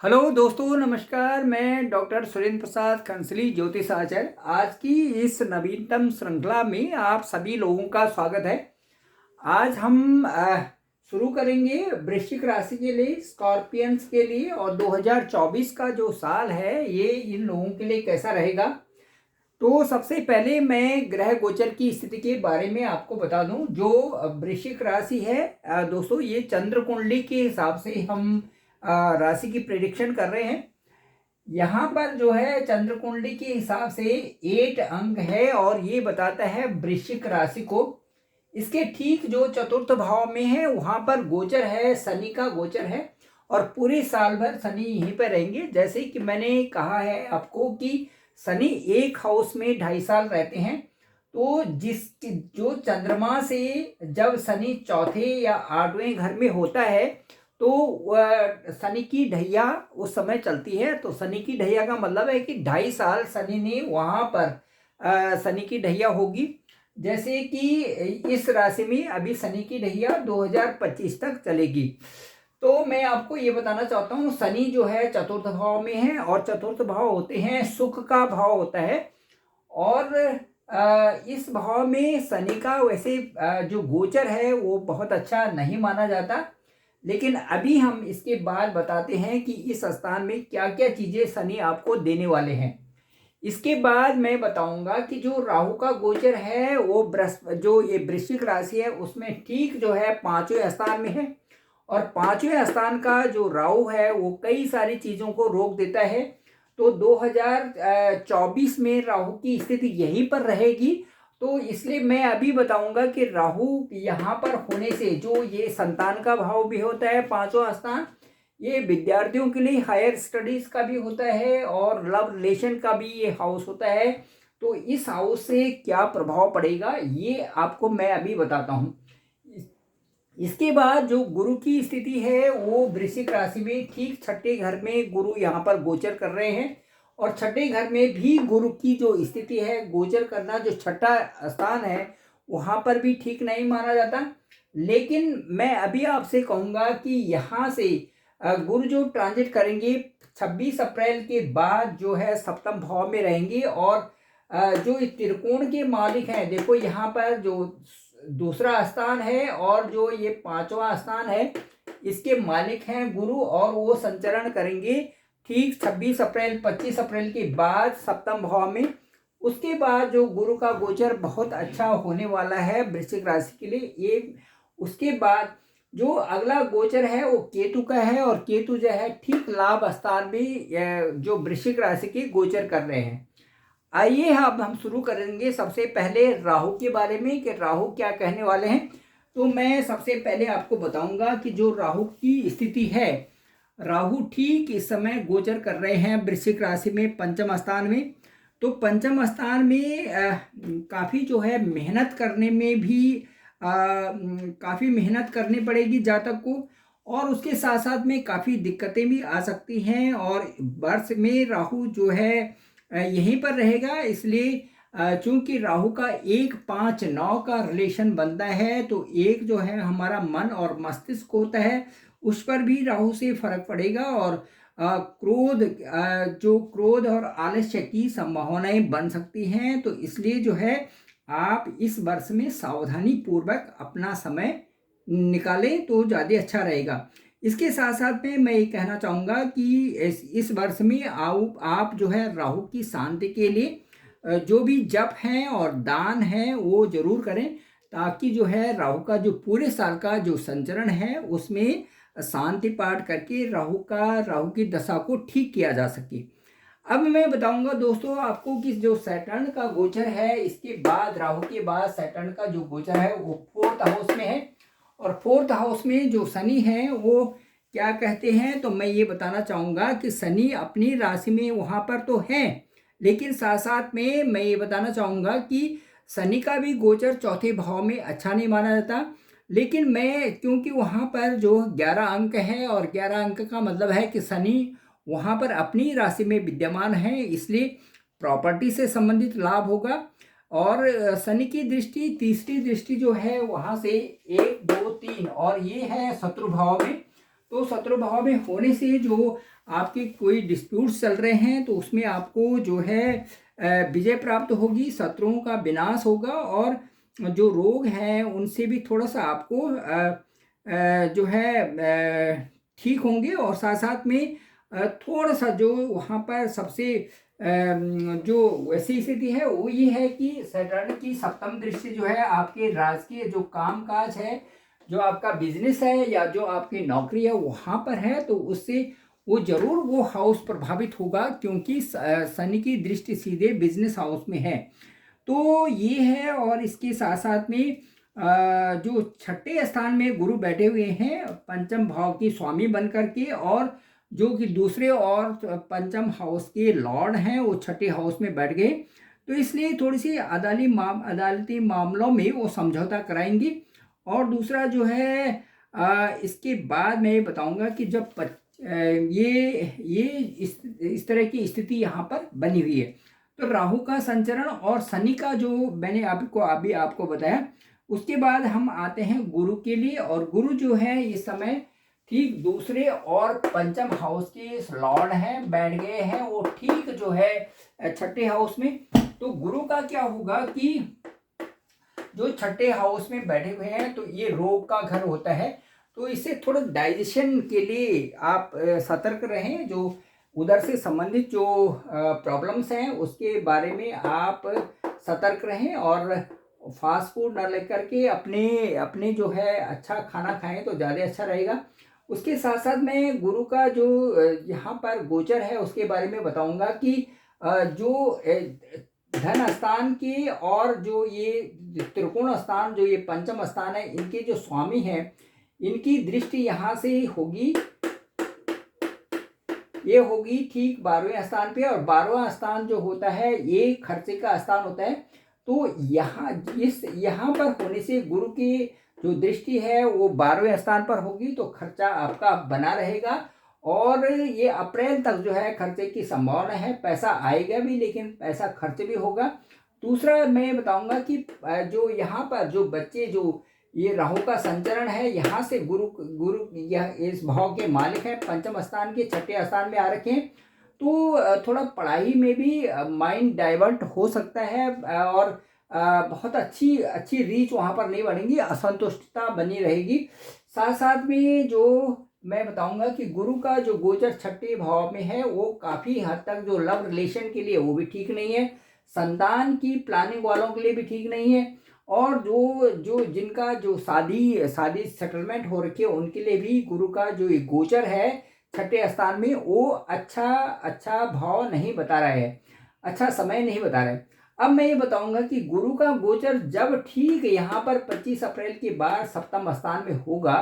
Hello दोस्तों, नमस्कार। मैं डॉक्टर सुरेंद्र प्रसाद खंसली, ज्योतिष आचार्य। आज की इस नवीनतम श्रृंखला में आप सभी लोगों का स्वागत है। आज हम शुरू करेंगे वृश्चिक राशि के लिए, स्कॉर्पियंस के लिए, और 2024 का जो साल है ये इन लोगों के लिए कैसा रहेगा। तो सबसे पहले मैं ग्रह गोचर की स्थिति के बारे में आपको बता दूं। जो वृश्चिक राशि है दोस्तों, ये चंद्र कुंडली के हिसाब से हम राशि की प्रेडिक्शन कर रहे हैं। यहाँ पर जो है चंद्र कुंडली के हिसाब से 8 अंक है और ये बताता है वृश्चिक राशि को। इसके ठीक जो चतुर्थ भाव में है वहाँ पर गोचर है, शनि का गोचर है, और पूरे साल भर शनि यहीं पर रहेंगे। जैसे कि मैंने कहा है आपको कि शनि एक हाउस में 2.5 साल रहते हैं। तो जो चंद्रमा से जब शनि चौथे या 8वें घर में होता है तो शनि की ढैया उस समय चलती है। तो शनि की ढैया का मतलब है कि 2.5 साल शनि ने वहाँ पर शनि की ढैया होगी। जैसे कि इस राशि में अभी शनि की ढैया 2025 तक चलेगी। तो मैं आपको ये बताना चाहता हूँ, शनि जो है चतुर्थ भाव में है, और चतुर्थ भाव होते हैं सुख का भाव होता है। और इस भाव में शनि का वैसे जो गोचर है वो बहुत अच्छा नहीं माना जाता। लेकिन अभी हम इसके बाद बताते हैं कि इस स्थान में क्या क्या चीजें शनि आपको देने वाले हैं। इसके बाद मैं बताऊंगा कि जो राहु का गोचर है वो जो ये वृश्चिक राशि है उसमें ठीक जो है 5वें स्थान में है। और 5वें स्थान का जो राहु है वो कई सारी चीजों को रोक देता है। तो 2024 में राहु की स्थिति यहीं पर रहेगी। तो इसलिए मैं अभी बताऊंगा कि राहु यहाँ पर होने से जो ये संतान का भाव भी होता है 5वां स्थान, ये विद्यार्थियों के लिए हायर स्टडीज का भी होता है, और लव रिलेशन का भी ये हाउस होता है। तो इस हाउस से क्या प्रभाव पड़ेगा ये आपको मैं अभी बताता हूँ। इसके बाद जो गुरु की स्थिति है वो वृश्चिक राशि में ठीक 6ठे घर में गुरु यहाँ पर गोचर कर रहे हैं। और 6ठे घर में भी गुरु की जो स्थिति है, गोचर करना जो 6ठा स्थान है वहाँ पर भी ठीक नहीं माना जाता। लेकिन मैं अभी आपसे कहूँगा कि यहाँ से गुरु जो ट्रांजिट करेंगे 26 अप्रैल के बाद जो है सप्तम भाव में रहेंगे। और जो त्रिकोण के मालिक हैं, देखो यहाँ पर जो दूसरा स्थान है और जो ये 5वां स्थान है इसके मालिक हैं गुरु, और वो संचरण करेंगे ठीक 26 अप्रैल 25 अप्रैल के बाद सप्तम भाव में। उसके बाद जो गुरु का गोचर बहुत अच्छा होने वाला है वृश्चिक राशि के लिए। ये उसके बाद जो अगला गोचर है वो केतु का है, और केतु जो है ठीक लाभ स्थान में जो वृश्चिक राशि के गोचर कर रहे हैं। आइए अब हम शुरू करेंगे सबसे पहले राहु के बारे में कि राहु क्या कहने वाले हैं। तो मैं सबसे पहले आपको बताऊंगा कि जो राहु की स्थिति है, राहु ठीक इस समय गोचर कर रहे हैं वृश्चिक राशि में 5म स्थान में। तो 5म स्थान में काफ़ी जो है मेहनत करने में भी काफ़ी मेहनत करनी पड़ेगी जातक को, और उसके साथ साथ में काफ़ी दिक्कतें भी आ सकती हैं। और वर्ष में राहु जो है यहीं पर रहेगा, इसलिए चूंकि राहु का 1-5-9 का रिलेशन बनता है, तो एक जो है हमारा मन और मस्तिष्क होता है उस पर भी राहु से फर्क पड़ेगा। और जो क्रोध और आलस्य की संभावनाएं बन सकती हैं। तो इसलिए जो है आप इस वर्ष में सावधानी पूर्वक अपना समय निकालें तो ज़्यादा अच्छा रहेगा। इसके साथ साथ में मैं ये कहना चाहूँगा कि इस वर्ष में आप जो है राहु की शांति के लिए जो भी जप हैं और दान हैं वो जरूर करें, ताकि जो है राहु का जो पूरे साल का जो संचरण है उसमें शांति पाठ करके राहु की दशा को ठीक किया जा सके। अब मैं बताऊंगा दोस्तों आपको कि जो सैटर्न का गोचर है, इसके बाद राहु के बाद सैटर्न का जो गोचर है वो 4th हाउस में है। और 4th हाउस में जो शनि है वो क्या कहते हैं, तो मैं ये बताना चाहूँगा कि शनि अपनी राशि में वहाँ पर तो है, लेकिन साथ साथ में मैं ये बताना चाहूँगा कि शनि का भी गोचर 4थे भाव में अच्छा नहीं माना जाता। लेकिन मैं क्योंकि वहाँ पर जो 11 अंक है, और 11 अंक का मतलब है कि शनि वहाँ पर अपनी राशि में विद्यमान है, इसलिए प्रॉपर्टी से संबंधित लाभ होगा। और शनि की दृष्टि, तीसरी दृष्टि जो है वहाँ से 1, 2, 3, और ये है शत्रु भाव में। तो शत्रु भाव में होने से जो आपके कोई डिस्प्यूट्स चल रहे हैं तो उसमें आपको जो है विजय प्राप्त होगी, शत्रुओं का विनाश होगा, और जो रोग हैं उनसे भी थोड़ा सा आपको जो है ठीक होंगे। और साथ साथ में थोड़ा सा जो वहाँ पर सबसे जो ऐसी स्थिति है वो ये है कि सैटर्न की सप्तम दृष्टि जो है आपके राजकीय जो काम काज है, जो आपका बिजनेस है या जो आपकी नौकरी है वहाँ पर है, तो उससे वो जरूर वो हाउस प्रभावित होगा, क्योंकि शनि की दृष्टि सीधे बिजनेस हाउस में है। तो ये है। और इसके साथ साथ में जो छठे स्थान में गुरु बैठे हुए हैं पंचम भाव की स्वामी बन करके, और जो कि दूसरे और पंचम हाउस के लॉर्ड हैं वो छठे हाउस में बैठ गए, तो इसलिए थोड़ी सी अदालती मामलों में वो समझौता कराएंगे। और दूसरा जो है इसके बाद मैं ये बताऊंगा कि जब ये इस तरह की स्थिति यहाँ पर बनी हुई है, तो राहु का संचरण और शनि का जो मैंने आपको बताया, उसके बाद हम आते हैं गुरु के लिए। और गुरु जो है इस समय ठीक दूसरे और पंचम हाउस के लॉर्ड हैं, बैठ गए हैं वो ठीक जो है छठे हाउस में। तो गुरु का क्या होगा कि जो छठे हाउस में बैठे हुए हैं तो ये रोग का घर होता है, तो इससे थोड़ा डाइजेशन के लिए आप सतर्क रहें। जो उधर से संबंधित जो प्रॉब्लम्स हैं उसके बारे में आप सतर्क रहें, और फास्ट फूड न लेकर के अपने जो है अच्छा खाना खाएं तो ज़्यादा अच्छा रहेगा। उसके साथ साथ मैं गुरु का जो यहाँ पर गोचर है उसके बारे में बताऊंगा कि जो धन स्थान के और जो ये त्रिकोण स्थान, जो ये पंचम स्थान है, इनके जो स्वामी हैं इनकी दृष्टि यहाँ से होगी, ये होगी ठीक 12वें स्थान पे। और 12वां स्थान जो होता है ये खर्चे का स्थान होता है। तो यहाँ पर होने से गुरु की जो दृष्टि है वो 12वें स्थान पर होगी, तो खर्चा आपका बना रहेगा। और ये अप्रैल तक जो है खर्चे की संभावना है, पैसा आएगा भी लेकिन पैसा खर्च भी होगा। दूसरा मैं बताऊंगा कि जो यहाँ पर जो बच्चे, जो ये राहु का संचरण है, यहाँ से गुरु यह इस भाव के मालिक हैं, पंचम स्थान के छठे स्थान में आ रखे हैं, तो थोड़ा पढ़ाई में भी माइंड डाइवर्ट हो सकता है, और बहुत अच्छी रीच वहाँ पर नहीं बनेगी, असंतुष्टता बनी रहेगी। साथ साथ में जो मैं बताऊंगा कि गुरु का जो गोचर छठे भाव में है वो काफ़ी हद तक जो लव रिलेशन के लिए वो भी ठीक नहीं है, संतान की प्लानिंग वालों के लिए भी ठीक नहीं है, और जो जिनका जो शादी सेटलमेंट हो रखी है उनके लिए भी गुरु का जो ये गोचर है छठे स्थान में वो अच्छा भाव नहीं बता रहा है, अच्छा समय नहीं बता रहा है। अब मैं ये बताऊंगा कि गुरु का गोचर जब ठीक यहाँ पर 25 अप्रैल के बाद सप्तम स्थान में होगा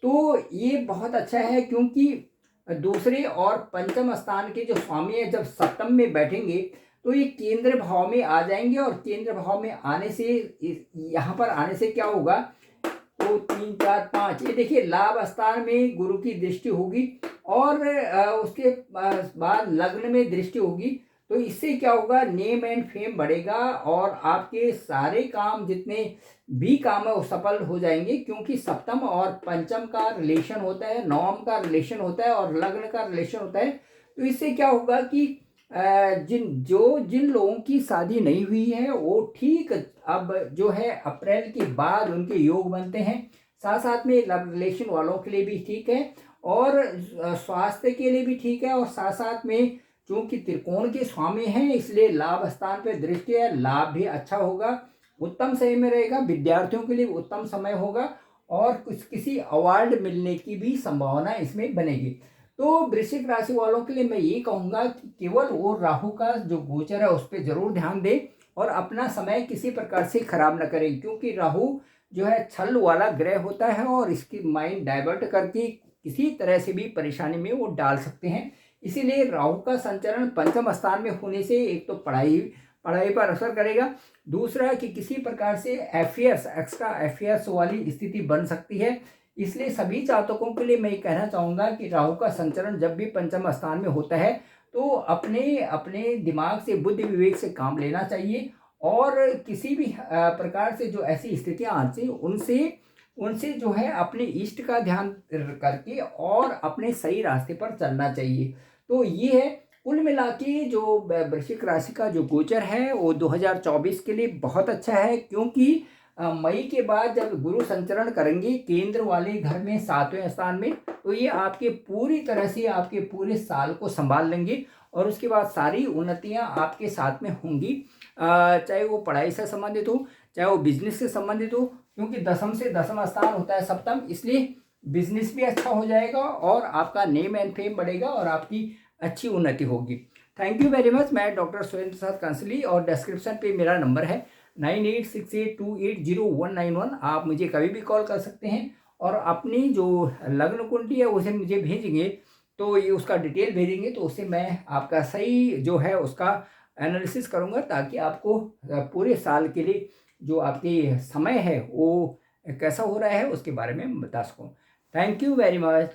तो ये बहुत अच्छा है, क्योंकि दूसरे और पंचम स्थान के जो स्वामी है जब सप्तम में बैठेंगे तो ये केंद्र भाव में आ जाएंगे, और केंद्र भाव में आने से यहाँ पर आने से क्या होगा, तो 3 4 5 ये देखिए लाभ स्थान में गुरु की दृष्टि होगी, और उसके बाद लग्न में दृष्टि होगी। तो इससे क्या होगा, नेम एंड फेम बढ़ेगा, और आपके सारे काम जितने भी काम है वो सफल हो जाएंगे, क्योंकि सप्तम और पंचम का रिलेशन होता है, नवम का रिलेशन होता है, और लग्न का रिलेशन होता है। तो इससे क्या होगा कि जिन लोगों की शादी नहीं हुई है वो ठीक अब जो है अप्रैल के बाद उनके योग बनते हैं। साथ साथ में लव रिलेशन वालों के लिए भी ठीक है, और स्वास्थ्य के लिए भी ठीक है, और साथ साथ में चूंकि त्रिकोण के स्वामी हैं इसलिए लाभ स्थान पे दृष्टि है, लाभ भी अच्छा होगा, उत्तम समय में रहेगा, विद्यार्थियों के लिए उत्तम समय होगा, और किसी अवार्ड मिलने की भी संभावना इसमें बनेगी। तो वृश्चिक राशि वालों के लिए मैं ये कहूँगा कि केवल वो राहु का जो गोचर है उस पर जरूर ध्यान दें, और अपना समय किसी प्रकार से खराब न करें, क्योंकि राहु जो है छल वाला ग्रह होता है, और इसकी माइंड डाइवर्ट करके किसी तरह से भी परेशानी में वो डाल सकते हैं। इसीलिए राहु का संचरण पंचम स्थान में होने से एक तो पढ़ाई पर असर करेगा, दूसरा कि किसी प्रकार से एक्स्ट्रा अफेयर्स वाली स्थिति बन सकती है। इसलिए सभी जातकों के लिए मैं ये कहना चाहूँगा कि राहु का संचरण जब भी पंचम स्थान में होता है तो अपने दिमाग से, बुद्धि विवेक से काम लेना चाहिए, और किसी भी प्रकार से जो ऐसी स्थितियाँ आती हैं उनसे जो है अपने इष्ट का ध्यान करके और अपने सही रास्ते पर चलना चाहिए। तो ये है कुल मिला के जो वृश्चिक राशि का जो गोचर है वो 2024 के लिए बहुत अच्छा है, क्योंकि मई के बाद जब गुरु संचरण करेंगे केंद्र वाले घर में 7वें स्थान में, तो ये आपके पूरी तरह से आपके पूरे साल को संभाल लेंगे और उसके बाद सारी उन्नतियां आपके साथ में होंगी, चाहे वो पढ़ाई से संबंधित हो, चाहे वो बिजनेस से संबंधित हो, क्योंकि दसम से दसवां स्थान होता है सप्तम, इसलिए बिजनेस भी अच्छा हो जाएगा और आपका नेम एंड फेम बढ़ेगा और आपकी अच्छी उन्नति होगी। Thank you very much. मैं डॉक्टर सुरेंद्र प्रसाद कंसली और डिस्क्रिप्शन पे मेरा नंबर है 9868280191। आप मुझे कभी भी कॉल कर सकते हैं और अपनी जो लग्न कुंडली है उसे मुझे भेजेंगे, तो ये उसका डिटेल भेजेंगे, तो उससे मैं आपका सही जो है उसका एनालिसिस करूँगा, ताकि आपको पूरे साल के लिए जो आपकी समय है वो कैसा हो रहा है उसके बारे में बता सकूँ। Thank you very much.